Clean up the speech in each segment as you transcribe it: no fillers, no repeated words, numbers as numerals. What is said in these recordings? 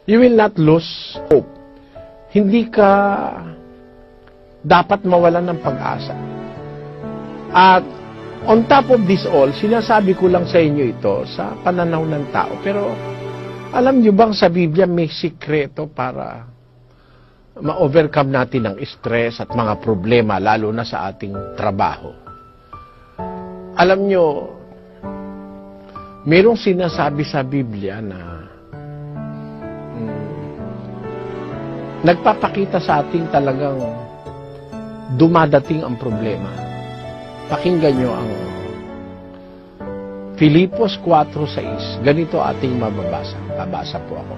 You will not lose hope. Hindi ka dapat mawalan ng pag-asa. At on top of this all, sinasabi ko lang sa inyo ito sa pananaw ng tao. Pero alam nyo bang sa Biblia may sikreto para ma-overcome natin ang stress at mga problema, lalo na sa ating trabaho? Alam nyo, mayroong sinasabi sa Biblia na nagpapakita sa ating talagang dumadating ang problema. Pakinggan nyo ang Filipos 4:6. Ganito ating mababasa. Babasa po ako.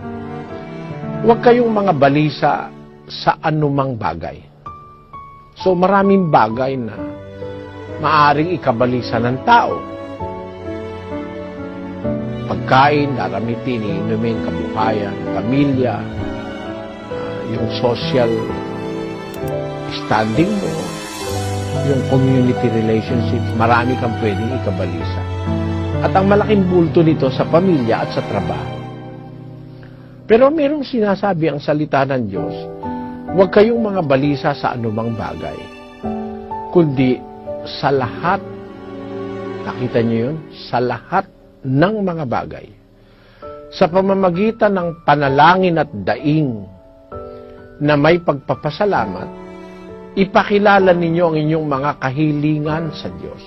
Huwag kayong mga balisa sa anumang bagay. So maraming bagay na maaring ikabalisa ng tao. Pagkain, daramitin, inumin, kabuhayan, pamilya, yung social standing mo, yung community relationships, marami kang pwedeng ikabalisa. At ang malaking bulto nito sa pamilya at sa trabaho. Pero mayroong sinasabi ang salita ng Diyos, huwag kayong mga balisa sa anumang bagay, kundi sa lahat, nakita niyo yun? Sa lahat ng mga bagay, sa pamamagitan ng panalangin at daing na may pagpapasalamat, ipakilala ninyo ang inyong mga kahilingan sa Diyos.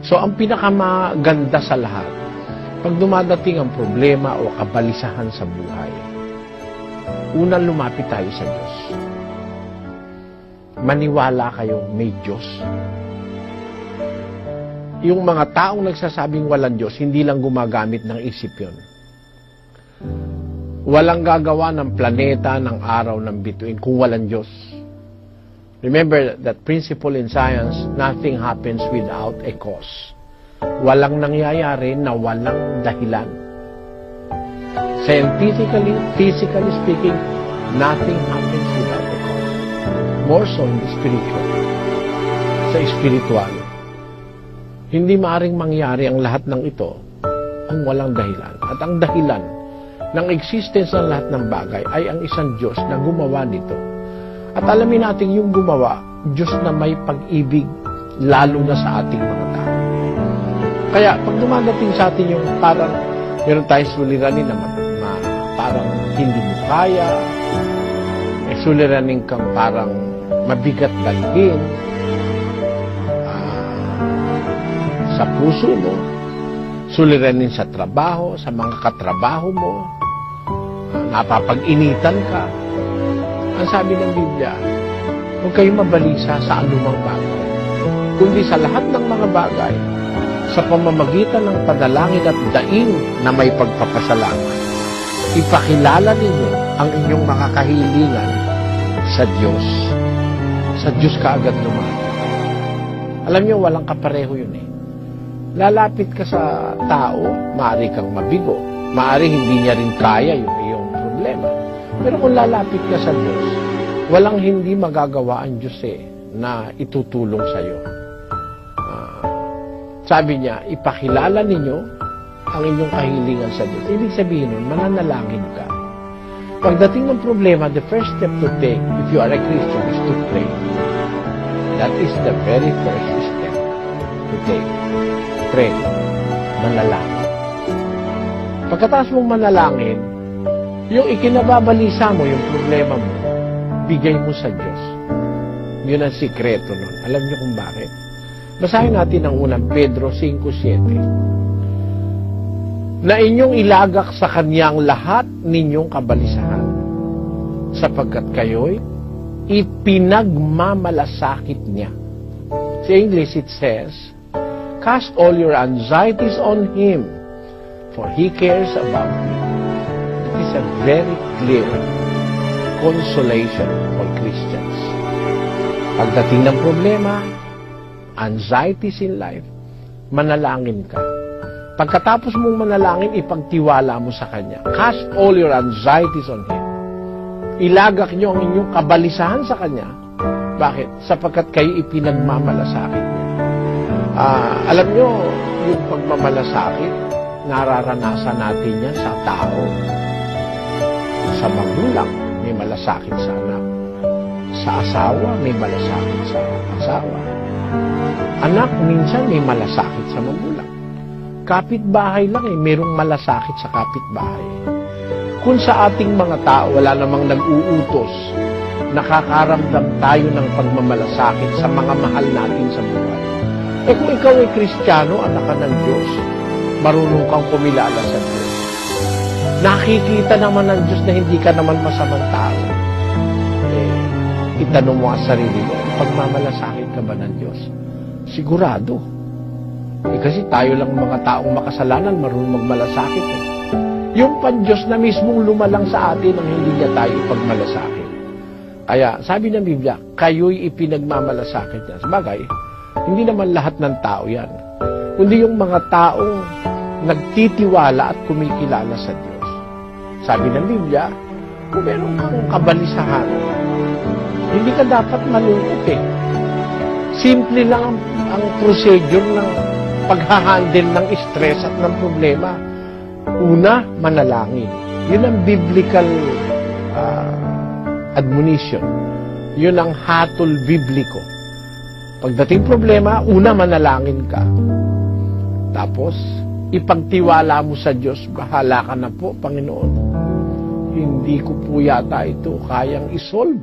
So, ang pinakamaganda sa lahat, pag dumadating ang problema o kabalisahan sa buhay, unang lumapit tayo sa Diyos. Maniwala kayo, may Diyos. Yung mga taong nagsasabing walang Diyos, hindi lang gumagamit ng isip yun. Walang gagawa ng planeta, ng araw, ng bituin kung walang Diyos. Remember that principle in science, nothing happens without a cause. Walang nangyayari na walang dahilan. Scientifically, physically speaking, nothing happens without a cause. More so in the spiritual. Sa spiritual, hindi maaring mangyari ang lahat ng ito kung walang dahilan. At ang dahilan ng existence ng lahat ng bagay ay ang isang Diyos na gumawa nito. At alamin natin yung gumawa, Diyos na may pag-ibig, lalo na sa ating mga tao. Kaya pag dumadating sa atin yung parang meron tayong suliranin na parang hindi mo kaya, may suliranin kang parang mabigat dalhin sa puso mo, suliranin sa trabaho, sa mga katrabaho mo, napapag-initan ka. Ang sabi ng Biblia, huwag kayong mabalisa sa anumang bagay, kundi sa lahat ng mga bagay, sa pamamagitan ng panalangin at daing na may pagpapasalamat, ipakilala ninyo ang inyong mga kahilingan sa Diyos. Sa Diyos ka agad lumapit. Alam niyo, walang kapareho yun eh. Lalapit ka sa tao, maaari kang mabigo, maaari hindi niya rin kaya yung iyong problema. Pero kung lalapit ka sa Diyos, walang hindi magagawa ang Diyos na itutulong sa iyo. Sabi niya, ipakilala ninyo ang inyong kahilingan sa Diyos. Ibig sabihin nun, mananalangin ka. Pagdating ng problema, the first step to take, if you are a Christian, is to pray. That is the very first step to take. Pray. Manalangin. Pagkatapos mong manalangin, yung ikinababalisa mo, yung problema mo, bigay mo sa Diyos. Yun ang sikreto nun. Alam niyo kung bakit? Basahin natin ang unang Pedro 5:7. Na inyong ilagak sa Kanyang lahat ninyong kabalisahan, sapagkat kayo'y ipinagmamalasakit niya. Sa English it says, cast all your anxieties on Him, for He cares about you. It is a very clear consolation for Christians. Pagdating ng problema, anxieties in life, manalangin ka. Pagkatapos mong manalangin, ipagtiwala mo sa Kanya. Cast all your anxieties on Him. Ilagak nyo ang inyong kabalisahan sa Kanya. Bakit? Sapagkat kayo ipinagmamalasakit niya. Alam nyo, yung pagmamalasakit, nararanasan natin yan sa tao. Sa magulang, may malasakit sa anak. Sa asawa, may malasakit sa asawa. Anak, minsan may malasakit sa magulang. Kapitbahay lang merong malasakit sa kapitbahay. Kung sa ating mga tao, wala namang nag-uutos, nakakaramdam tayo ng pagmamalasakit sa mga mahal natin sa buhay. Kung ikaw ay Kristiyano, anak ka ng Diyos, marunong kang kumilala sa Diyos. Nakikita naman ng Diyos na hindi ka naman masamang tao. Itanong mo ang sarili mo, pagmamalasakit ka ba ng Diyos? Sigurado. Kasi tayo lang mga taong makasalanan, marunong magmalasakit. Yung pan-Diyos na mismong lumalang sa atin ang hindi niya tayo ipagmalasakit. Kaya, sabi ng Biblia, kayo'y ipinagmamalasakit niya. Sabagay, hindi naman lahat ng tao yan. Kundi yung mga taong nagtitiwala at kumikilala sa Diyos. Sabi ng Biblia, kung meron kang kabalisahan, hindi ka dapat malungkot Simple lang ang procedure ng paghahandle ng stress at ng problema. Una, manalangin. Yun ang biblical admonition. Yun ang hatol bibliko. Pagdating problema, una, manalangin ka. Tapos, ipagtiwala mo sa Diyos, bahala ka na po, Panginoon. Hindi ko po yata ito kayang isolve.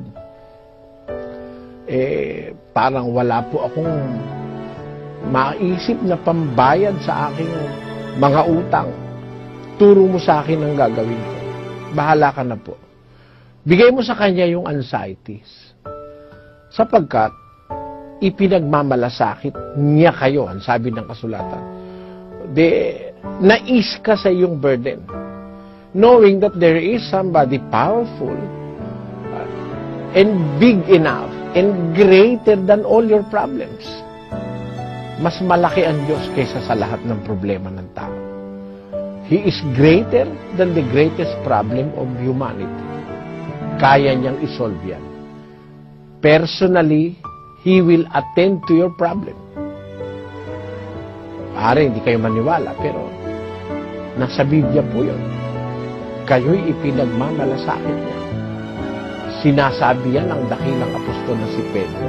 Parang wala po akong maisip na pambayad sa aking mga utang. Turo mo sa akin ang gagawin ko. Bahala ka na po. Bigay mo sa Kanya yung anxieties. Sapagkat, ipinagmamalasakit niya kayo, ang sabi ng kasulatan. Nais ka sa iyong burden. Knowing that there is somebody powerful and big enough and greater than all your problems. Mas malaki ang Diyos kaysa sa lahat ng problema ng tao. He is greater than the greatest problem of humanity. Kaya niyang isolve yan. Personally, He will attend to your problem. Pare, hindi kayo maniwala, pero nasa Biblia po yun. Kayo'y ipinagmamalasakit niya. Sinasabi yan ng dakilang apostol na si Pedro.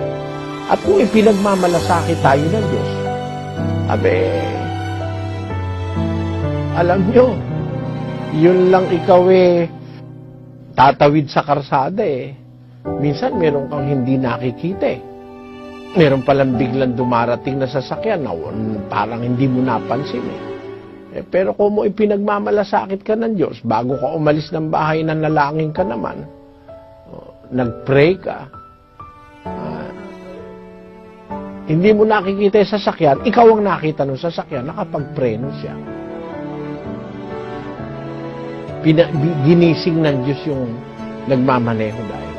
At kung ipinagmamalasakit tayo ng Diyos, alam nyo, yun lang ikaw tatawid sa karsada Minsan meron kang hindi nakikita Meron palang biglang dumarating na sasakyan na parang hindi mo napansin pero kung mo ipinagmamalasakit ka ng Diyos, bago ka umalis ng bahay, nanalangin ka naman, nag-pray ka, hindi mo nakikita yung sasakyan, ikaw ang nakita ng sasakyan, nakapag-preno siya. Ginising ng Diyos yung nagmamaneho dahil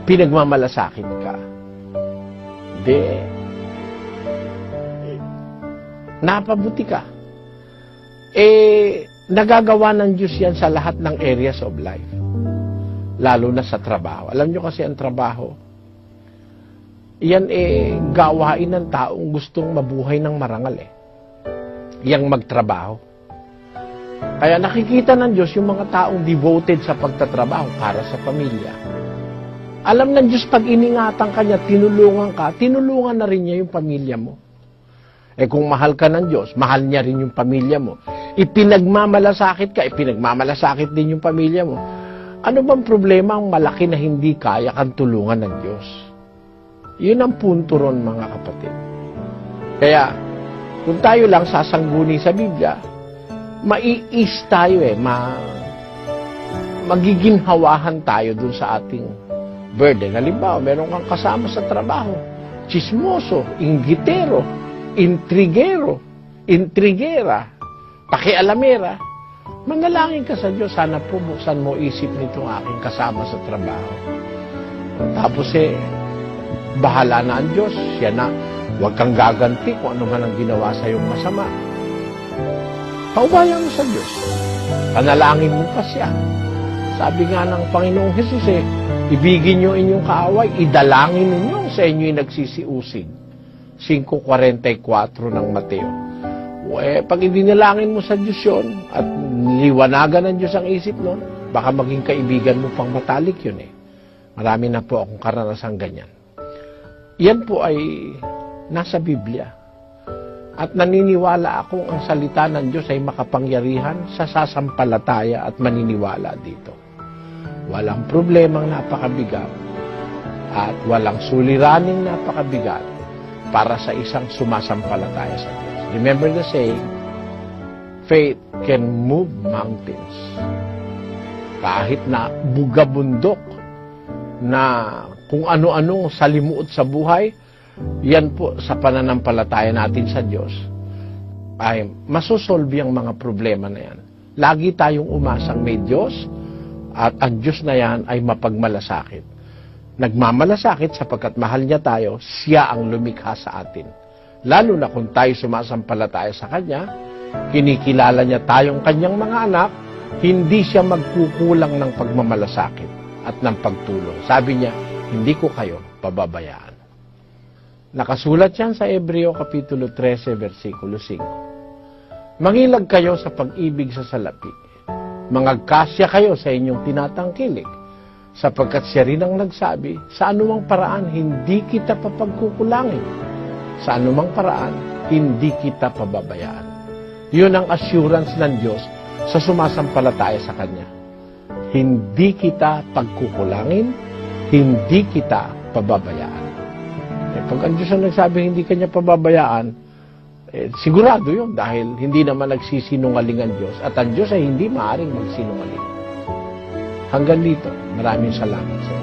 pinagmamalasakit ka. Napabuti ka. Nagagawa ng Diyos yan sa lahat ng areas of life. Lalo na sa trabaho. Alam nyo kasi ang trabaho, yan gawain ng taong gustong mabuhay ng marangal Yang magtrabaho. Kaya nakikita ng Diyos yung mga taong devoted sa pagtatrabaho para sa pamilya. Alam ng Diyos pag iningatan ka niya, tinulungan na rin niya yung pamilya mo. Kung mahal ka ng Diyos, mahal niya rin yung pamilya mo. Ipinagmamalasakit ka, ipinagmamalasakit din yung pamilya mo. Ano bang problema ang malaki na hindi kaya kang tulungan ng Diyos? Yun ang punto ron, mga kapatid. Kaya, kung tayo lang sasangguni sa Biblia, maiis tayo magiginhawahan tayo dun sa ating burden. Halimbawa, meron kang kasama sa trabaho, chismoso, inggitero, intrigero, intrigera, pakialamera, manalangin ka sa Diyos, sana po buksan mo isip nitong aking kasama sa trabaho. Tapos bahala na ang Diyos, siya na, huwag kang gaganti kung ano man ang ginawa sa iyong masama. Paubayan mo sa Diyos, panalangin mo pa siya. Sabi nga ng Panginoong Jesus ibigin nyo inyong kaaway, idalangin ninyo sa inyo'y nagsisiusig. 5:44 ng Mateo. Pag idinalangin mo sa Diyos yun, at liwanagan ng Diyos ang isip nun, baka maging kaibigan mo pang matalik yun eh. Marami na po akong karanasang ganyan. Yan po ay nasa Biblia. At naniniwala akong ang salita ng Diyos ay makapangyarihan sa sasampalataya at maniniwala dito. Walang problemang napakabigat at walang suliraning napakabigat para sa isang sumasampalataya sa Diyos. Remember the saying, faith can move mountains. Kahit na bugabundok na kung ano-ano salimuot sa buhay, yan po sa pananampalataya natin sa Diyos ay masusolve ang mga problema na yan. Lagi tayong umasang may Diyos at ang Diyos na yan ay mapagmalasakit. Nagmamalasakit sapagkat mahal niya tayo, siya ang lumikha sa atin. Lalo na kung tayo sumasampalataya sa Kanya, kinikilala niya tayong Kanyang mga anak, hindi siya magkukulang ng pagmamalasakit at ng pagtulong. Sabi niya, hindi ko kayo pababayaan. Nakasulat yan sa Hebreo Kapitulo 13, versikulo 5. Mangilag kayo sa pag-ibig sa salapi. Mangagkasya kayo sa inyong tinatangkilik, sapagkat siya rin ang nagsabi, sa anumang paraan hindi kita papagkukulangin. Sa anumang paraan, hindi kita pababayaan. Yun ang assurance ng Diyos sa sumasampalataya sa Kanya. Hindi kita pagkukulangin, hindi kita pababayaan. Pag ang Diyos ang nagsabi, hindi Kanya pababayaan, sigurado yun dahil hindi naman nagsisinungaling ang Diyos at ang Diyos ay hindi maaaring magsinungaling. Hanggang dito, maraming salamat sa inyo.